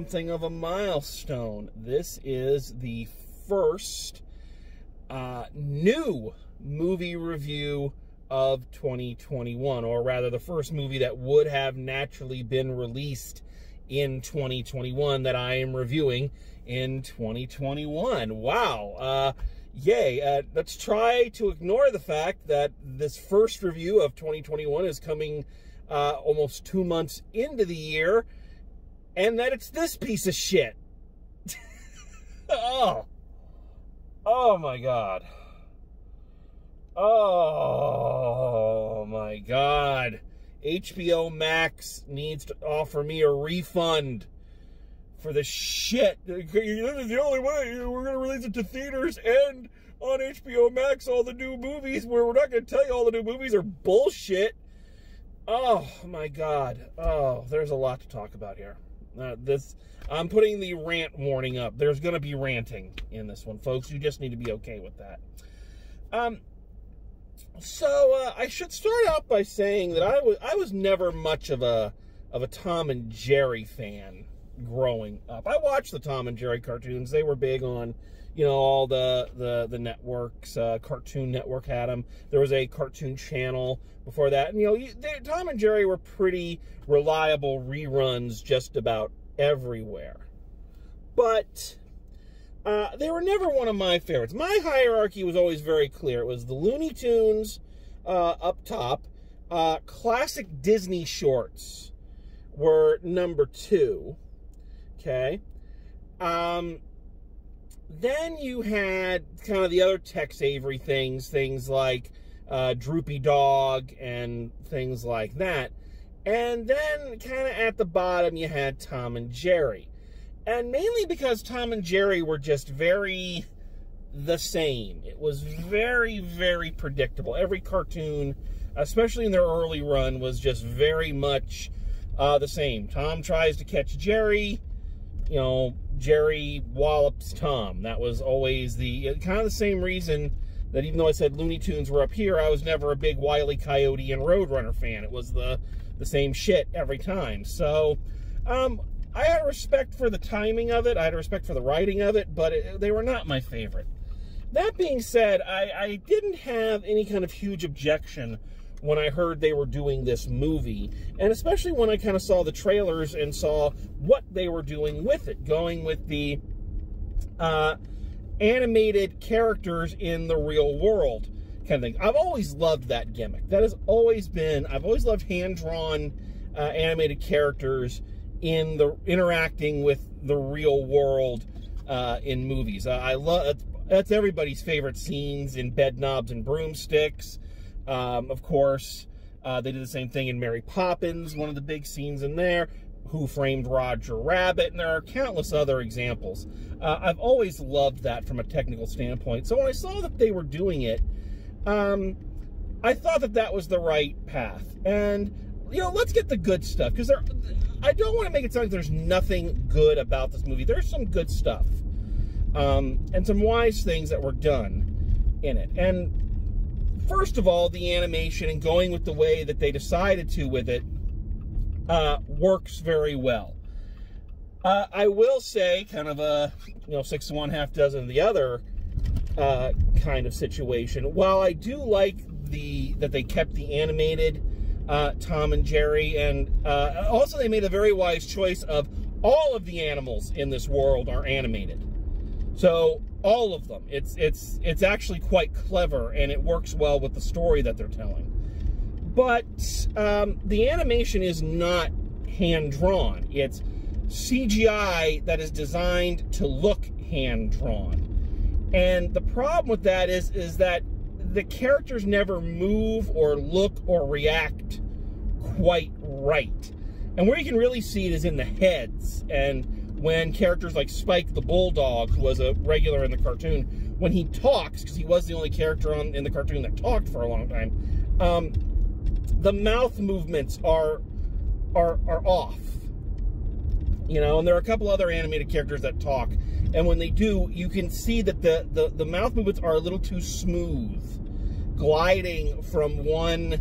something of a milestone. This is the first new movie review of 2021, or rather the first movie that would have naturally been released in 2021 that I am reviewing in 2021. Wow. Yay. Let's try to ignore the fact that this first review of 2021 is coming almost 2 months into the year, and that it's this piece of shit. Oh my God. Oh my God. HBO Max needs to offer me a refund for the shit. This is the only way. We're going to release it to theaters and on HBO Max all the new movies, where we're not going to tell you all the new movies are bullshit. Oh my God. Oh, there's a lot to talk about here. I'm putting the rant warning up. There's going to be ranting in this one, folks. You just need to be okay with that. So I should start out by saying that I was never much of a Tom and Jerry fan growing up. I watched the Tom and Jerry cartoons. They were big on, you know, all the networks. Cartoon Network had them. There was a Cartoon Channel before that. And, you know, Tom and Jerry were pretty reliable reruns just about everywhere. But they were never one of my favorites. My hierarchy was always very clear. It was the Looney Tunes up top. Classic Disney shorts were number 2. Okay. Then you had kind of the other Tex Avery things like Droopy Dog and things like that. And then kind of at the bottom you had Tom and Jerry. And mainly because Tom and Jerry were just very the same. It was very, very predictable. Every cartoon, especially in their early run, was just very much the same. Tom tries to catch Jerry. You know, Jerry wallops Tom. That was always kind of the same reason that even though I said Looney Tunes were up here, I was never a big Wile E. Coyote and Roadrunner fan. It was the same shit every time. So, I had respect for the timing of it. I had respect for the writing of it, but they were not my favorite. That being said, I didn't have any kind of huge objection when I heard they were doing this movie, and especially when I kind of saw the trailers and saw what they were doing with it, going with the animated characters in the real world kind of thing. I've always loved that gimmick. That has always been, I've always loved hand-drawn animated characters interacting with the real world in movies. I love, that's everybody's favorite scenes in Bedknobs and Broomsticks. Of course, they did the same thing in Mary Poppins, one of the big scenes in there. Who Framed Roger Rabbit, and there are countless other examples. I've always loved that from a technical standpoint. So when I saw that they were doing it, I thought that was the right path. And, you know, let's get the good stuff, because I don't want to make it sound like there's nothing good about this movie. There's some good stuff, and some wise things that were done in it. And first of all, the animation and going with the way that they decided to with it works very well. I will say, kind of a 6 to 1, half dozen of the other kind of situation. While I do like that they kept the animated Tom and Jerry, and also they made a very wise choice of all of the animals in this world are animated. So all of them. It's actually quite clever, and it works well with the story that they're telling. But the animation is not hand-drawn. It's CGI that is designed to look hand-drawn. And the problem with that is that the characters never move or look or react quite right. And where you can really see it is in the heads. And when characters like Spike the Bulldog, who was a regular in the cartoon, when he talks, because he was the only character in the cartoon that talked for a long time, the mouth movements are off. You know, and there are a couple other animated characters that talk, and when they do, you can see that the mouth movements are a little too smooth, gliding from one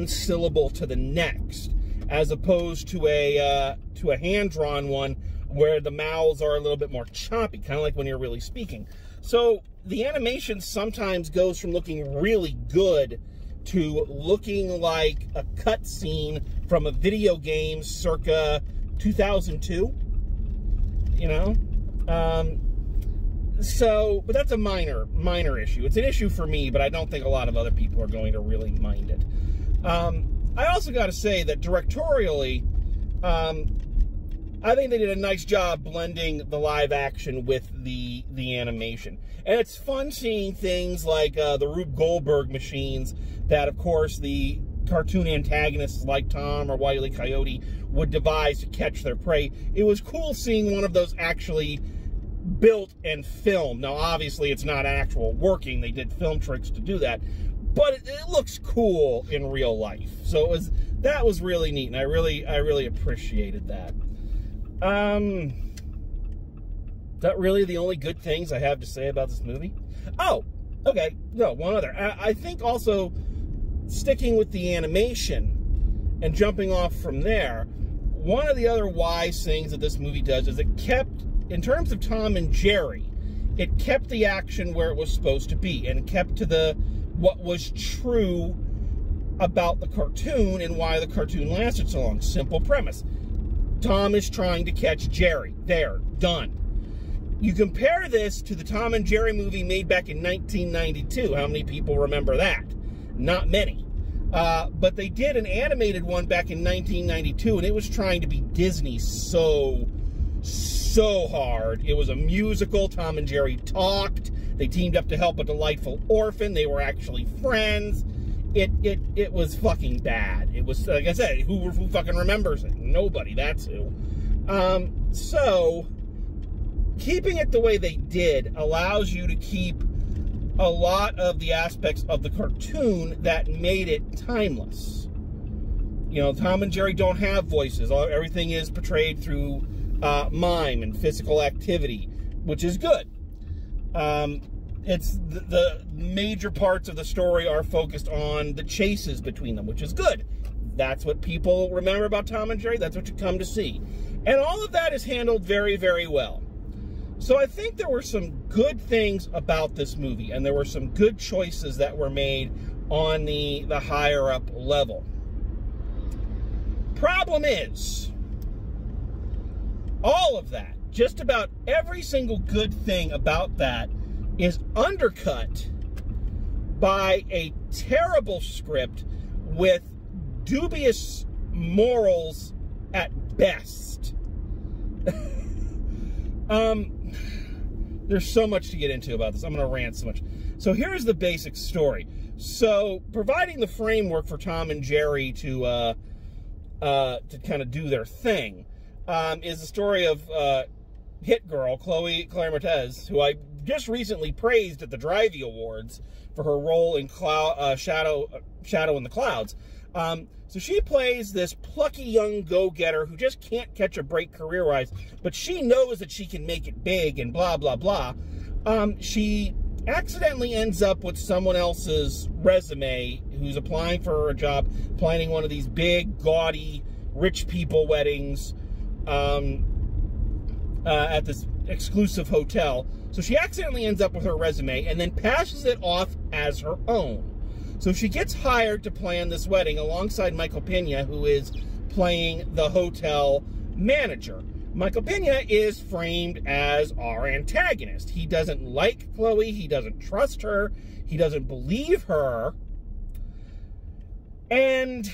syllable to the next. as opposed to a hand-drawn one where the mouths are a little bit more choppy, kind of like when you're really speaking. So the animation sometimes goes from looking really good to looking like a cutscene from a video game circa 2002, you know? But that's a minor issue. It's an issue for me, but I don't think a lot of other people are going to really mind it. I also got to say that directorially, I think they did a nice job blending the live action with the animation. And it's fun seeing things like the Rube Goldberg machines that, of course, the cartoon antagonists like Tom or Wile E. Coyote would devise to catch their prey. It was cool seeing one of those actually built and filmed. Now, obviously, it's not actual working. They did film tricks to do that. But it looks cool in real life. So that was really neat, and I really appreciated that. Is that really the only good things I have to say about this movie? Oh, okay. No, one other. I think also sticking with the animation and jumping off from there, one of the other wise things that this movie does is it kept, in terms of Tom and Jerry, it kept the action where it was supposed to be and kept to what was true about the cartoon and why the cartoon lasted so long. Simple premise. Tom is trying to catch Jerry. There. Done. You compare this to the Tom and Jerry movie made back in 1992. How many people remember that? Not many. But they did an animated one back in 1992, and it was trying to be Disney so hard. It was a musical. Tom and Jerry talked. They teamed up to help a delightful orphan. They were actually friends. It was fucking bad. It was, like I said, who fucking remembers it? Nobody, that's who. So, keeping it the way they did allows you to keep a lot of the aspects of the cartoon that made it timeless. You know, Tom and Jerry don't have voices. Everything is portrayed through mime and physical activity, which is good. It's the major parts of the story are focused on the chases between them, which is good. That's what people remember about Tom and Jerry. That's what you come to see. And all of that is handled very, very well. So I think there were some good things about this movie, and there were some good choices that were made on the higher up level. Problem is, all of that, just about every single good thing about that, is undercut by a terrible script with dubious morals at best. There's so much to get into about this. I'm going to rant so much. So here's the basic story. So providing the framework for Tom and Jerry to kind of do their thing is the story of hit girl Claire Moretz, who I just recently praised at the Drivey Awards for her role in Shadow in the Clouds. So she plays this plucky young go-getter who just can't catch a break career-wise, but she knows that she can make it big and blah, blah, blah. She accidentally ends up with someone else's resume who's applying for a job, planning one of these big, gaudy, rich people weddings at this exclusive hotel. So she accidentally ends up with her resume and then passes it off as her own. So she gets hired to plan this wedding alongside Michael Pena, who is playing the hotel manager. Michael Pena is framed as our antagonist. He doesn't like Chloe. He doesn't trust her. He doesn't believe her. And,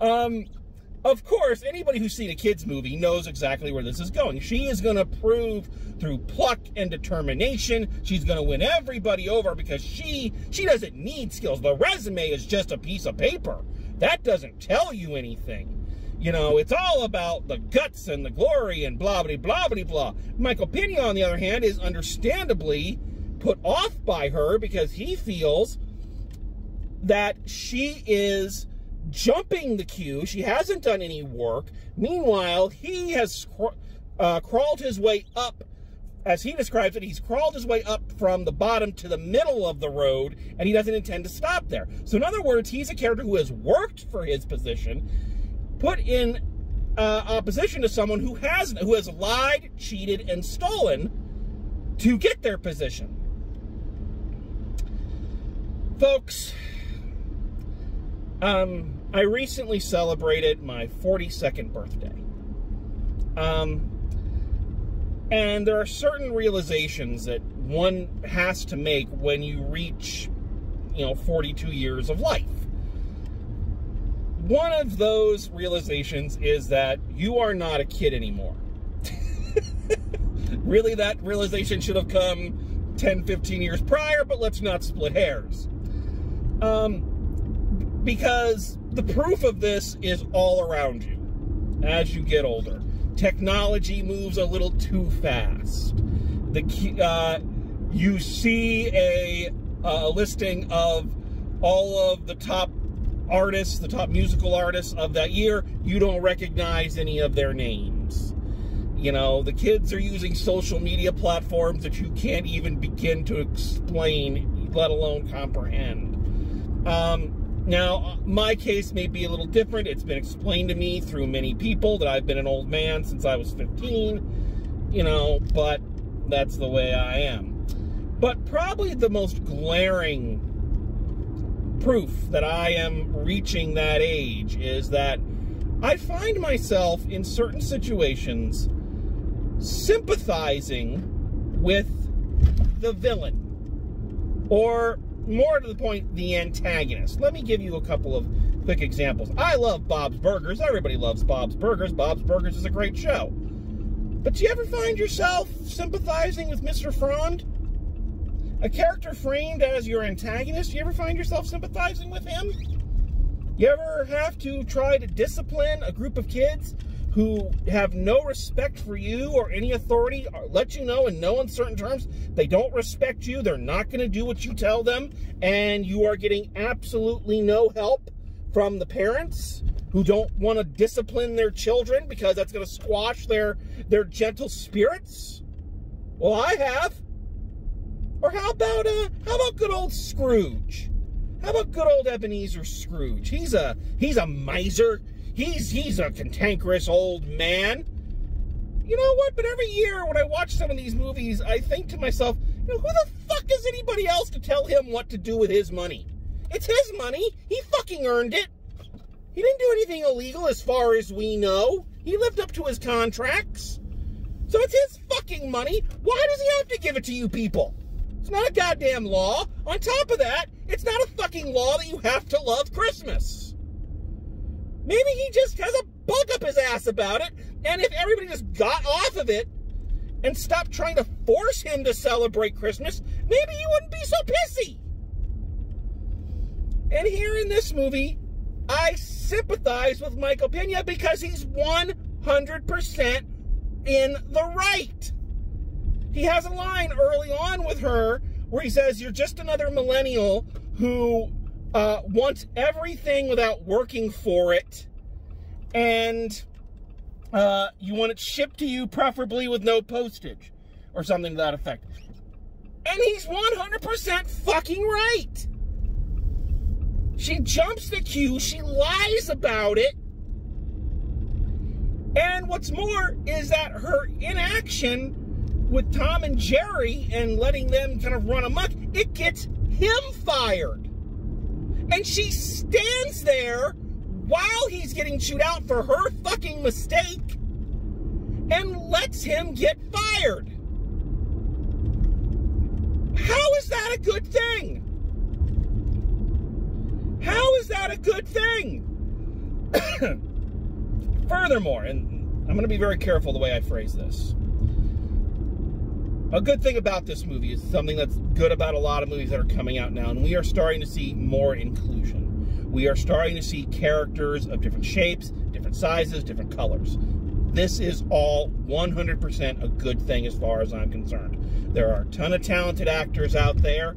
of course, anybody who's seen a kid's movie knows exactly where this is going. She is going to prove through pluck and determination, she's going to win everybody over because she doesn't need skills. The resume is just a piece of paper. That doesn't tell you anything. You know, it's all about the guts and the glory and blah, blah, blah, blah, blah. Michael Pena, on the other hand, is understandably put off by her because he feels that she is jumping the queue. She hasn't done any work. Meanwhile, he has crawled his way up as he describes it, he's crawled his way up from the bottom to the middle of the road, and he doesn't intend to stop there. So in other words, he's a character who has worked for his position, put in opposition to someone who has lied, cheated, and stolen to get their position. Folks, I recently celebrated my 42nd birthday. And there are certain realizations that one has to make when you reach, 42 years of life. One of those realizations is that you are not a kid anymore. Really, that realization should have come 10, 15 years prior, but let's not split hairs. Because the proof of this is all around you as you get older. Technology moves a little too fast. You see a listing of all of the top artists, the top musical artists of that year. You don't recognize any of their names. The kids are using social media platforms that you can't even begin to explain, let alone comprehend. Now, my case may be a little different. It's been explained to me through many people that I've been an old man since I was 15, but that's the way I am. But probably the most glaring proof that I am reaching that age is that I find myself in certain situations sympathizing with the villain, or more to the point, the antagonist. Let me give you a couple of quick examples. I love Bob's Burgers. Everybody loves Bob's Burgers. Bob's Burgers is a great show. But do you ever find yourself sympathizing with Mr. Frond? A character framed as your antagonist, do you ever find yourself sympathizing with him? You ever have to try to discipline a group of kids who have no respect for you or any authority, or let you know in no uncertain terms they don't respect you, they're not going to do what you tell them, and you are getting absolutely no help from the parents who don't want to discipline their children because that's going to squash their gentle spirits? Well, I have. Or how about good old Scrooge? How about good old Ebenezer Scrooge? He's a miser. He's a cantankerous old man. You know what? But every year when I watch some of these movies, I think to myself, who the fuck is anybody else to tell him what to do with his money? It's his money. He fucking earned it. He didn't do anything illegal as far as we know. He lived up to his contracts. So it's his fucking money. Why does he have to give it to you people? It's not a goddamn law. On top of that, it's not a fucking law that you have to love Christmas. Maybe he just has a bug up his ass about it, and if everybody just got off of it and stopped trying to force him to celebrate Christmas, maybe he wouldn't be so pissy. And here in this movie, I sympathize with Michael Pena because he's 100% in the right. He has a line early on with her where he says, "You're just another millennial who wants everything without working for it, and you want it shipped to you preferably with no postage," or something to that effect. And he's 100% fucking right. She jumps the queue, she lies about it, and what's more is that her inaction with Tom and Jerry and letting them kind of run amok, it gets him fired. And she stands there while he's getting chewed out for her fucking mistake and lets him get fired. How is that a good thing? How is that a good thing? Furthermore, and I'm going to be very careful the way I phrase this, a good thing about this movie is something that's good about a lot of movies that are coming out now, and we are starting to see more inclusion. We are starting to see characters of different shapes, different sizes, different colors. This is all 100% a good thing as far as I'm concerned. There are a ton of talented actors out there,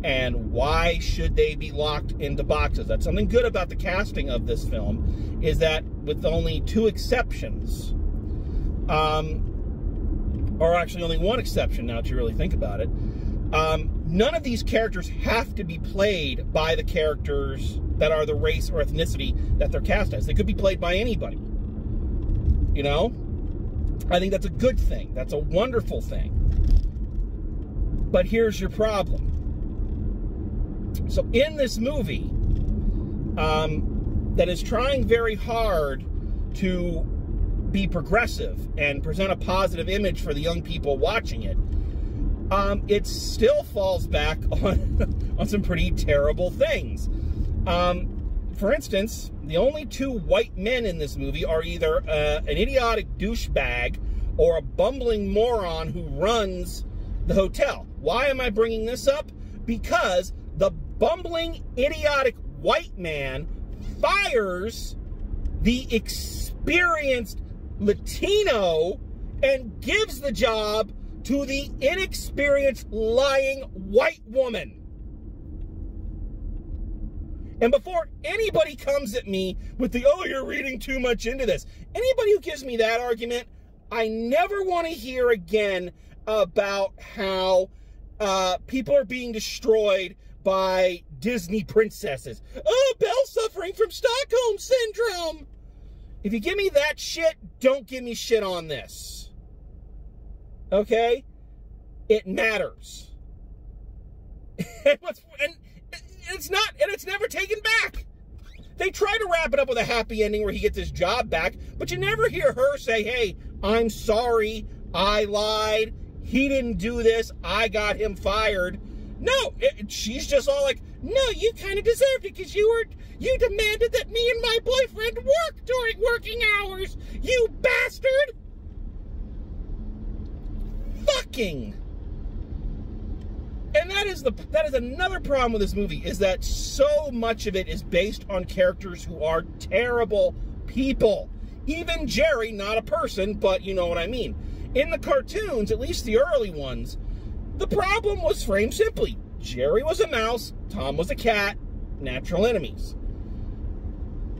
and why should they be locked into boxes? That's something good about the casting of this film, is that with only two exceptions, or actually only one exception now that you really think about it. None of these characters have to be played by the characters that are the race or ethnicity that they're cast as. They could be played by anybody. You know? I think that's a good thing. That's a wonderful thing. But here's your problem. So in this movie, that is trying very hard to be progressive and present a positive image for the young people watching it, it still falls back on some pretty terrible things. For instance, the only two white men in this movie are either an idiotic douchebag or a bumbling moron who runs the hotel. Why am I bringing this up? Because the bumbling, idiotic white man fires the experienced Latino and gives the job to the inexperienced, lying white woman. And before anybody comes at me with the, oh, you're reading too much into this, anybody who gives me that argument, I never want to hear again about how people are being destroyed by Disney princesses. Oh, Belle's suffering from Stockholm Syndrome. If you give me that shit, don't give me shit on this. Okay? It matters. And it's never taken back. They try to wrap it up with a happy ending where he gets his job back, but you never hear her say, hey, I'm sorry, I lied, he didn't do this, I got him fired. No, she's just all like, no, you kind of deserved it because you demanded that me and my boyfriend work during working hours, you bastard! Fucking! And that is another problem with this movie, is that so much of it is based on characters who are terrible people. Even Jerry, not a person, but you know what I mean. In the cartoons, at least the early ones, the problem was framed simply. Jerry was a mouse, Tom was a cat, natural enemies.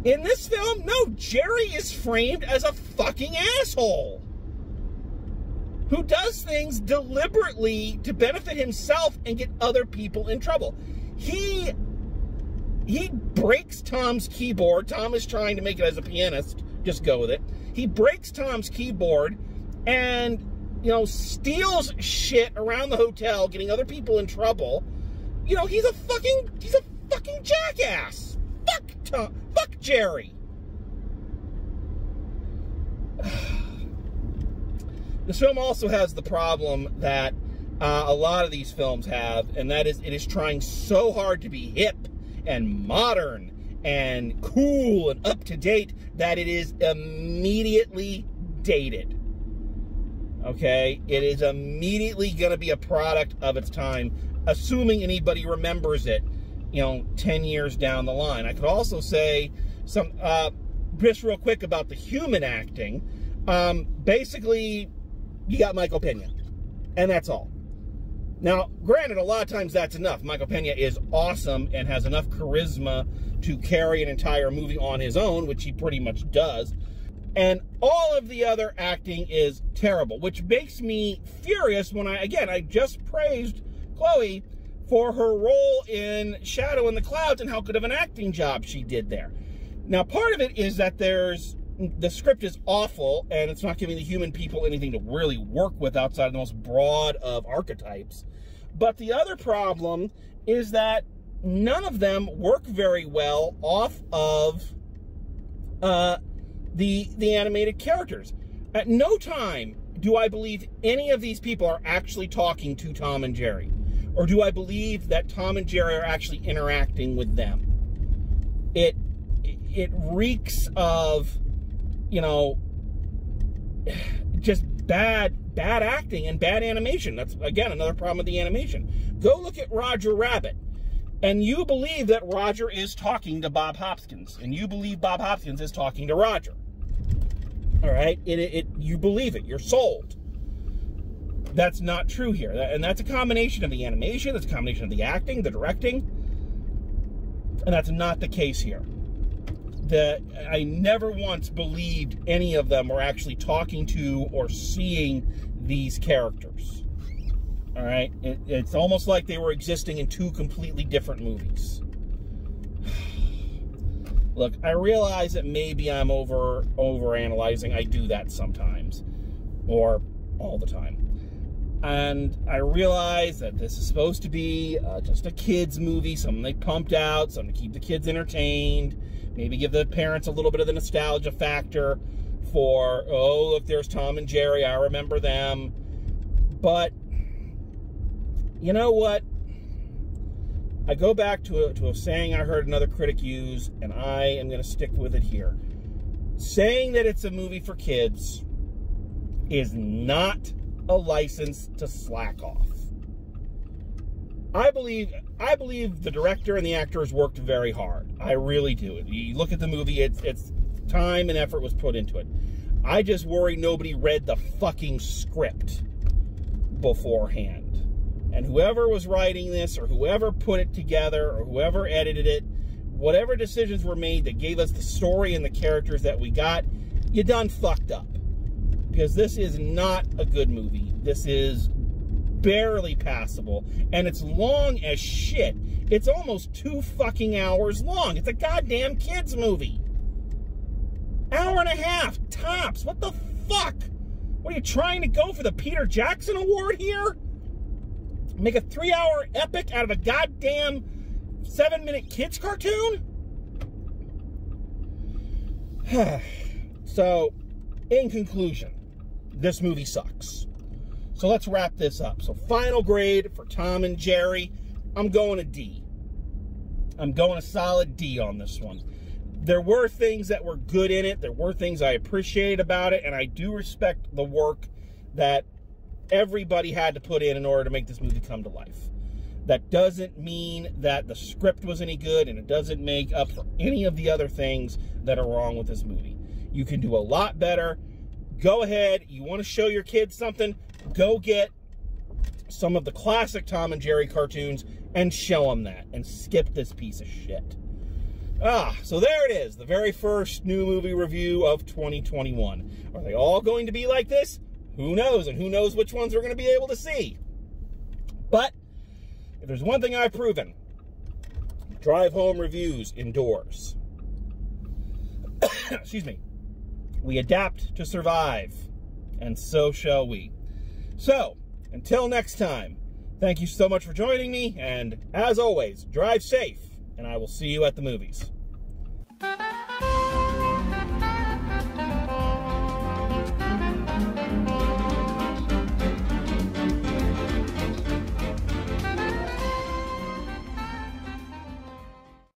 In this film, no, Jerry is framed as a fucking asshole who does things deliberately to benefit himself and get other people in trouble. He breaks Tom's keyboard. Tom is trying to make it as a pianist. Just go with it. He breaks Tom's keyboard and, you know, steals shit around the hotel, getting other people in trouble. You know, he's a fucking jackass. Fuck Tom. Fuck Jerry. This film also has the problem that a lot of these films have, and that is it is trying so hard to be hip and modern and cool and up-to-date that it is immediately dated. Okay? It is immediately going to be a product of its time, assuming anybody remembers it, you know, 10 years down the line. I could also say some, just real quick about the human acting. Basically, you got Michael Pena, and that's all. Now, granted, a lot of times that's enough. Michael Pena is awesome and has enough charisma to carry an entire movie on his own, which he pretty much does. And all of the other acting is terrible, which makes me furious when I just praised Chloe for her role in Shadow in the Clouds and how good of an acting job she did there. Now, part of it is that the script is awful, and it's not giving the human people anything to really work with outside of the most broad of archetypes. But the other problem is that none of them work very well off of the animated characters. At no time do I believe any of these people are actually talking to Tom and Jerry, or do I believe that Tom and Jerry are actually interacting with them. It reeks of, you know, just bad acting and bad animation. That's, again, another problem with the animation. Go look at Roger Rabbit, and you believe that Roger is talking to Bob Hoskins, and you believe Bob Hoskins is talking to Roger. All right? You believe it. You're sold. That's not true here. And that's a combination of the animation, that's a combination of the acting, the directing, and that's not the case here. I never once believed any of them were actually talking to or seeing these characters. All right? It's almost like they were existing in two completely different movies. Look, I realize that maybe I'm overanalyzing. I do that sometimes, or all the time. And I realize that this is supposed to be just a kids movie, something they pumped out, something to keep the kids entertained, maybe give the parents a little bit of the nostalgia factor for, oh, look, there's Tom and Jerry, I remember them. But you know what? I go back to a saying I heard another critic use, and I am going to stick with it here. Saying that it's a movie for kids is not a license to slack off. I believe the director and the actors worked very hard. I really do. You look at the movie, it's time and effort was put into it. I just worry nobody read the fucking script beforehand. And whoever was writing this, or whoever put it together, or whoever edited it, whatever decisions were made that gave us the story and the characters that we got, you done fucked up. Because this is not a good movie. This is barely passable. And it's long as shit. It's almost 2 fucking hours long. It's a goddamn kids movie. Hour and a half, tops. What the fuck? What, are you trying to go for the Peter Jackson Award here? Make a 3-hour epic out of a goddamn 7-minute kids cartoon? So, in conclusion, this movie sucks. So let's wrap this up. So final grade for Tom and Jerry, I'm going a D. I'm going a solid D on this one. There were things that were good in it. There were things I appreciated about it, and I do respect the work that everybody had to put in order to make this movie come to life. That doesn't mean that the script was any good, and it doesn't make up for any of the other things that are wrong with this movie. You can do a lot better. Go ahead. You want to show your kids something? Go get some of the classic Tom and Jerry cartoons and show them that, and skip this piece of shit. So there it is, the very first new movie review of 2021. Are they all going to be like this? Who knows, and who knows which ones we're going to be able to see. But if there's one thing I've proven, drive home reviews indoors. Excuse me. We adapt to survive, and so shall we. So, until next time, thank you so much for joining me, and as always, drive safe, and I will see you at the movies.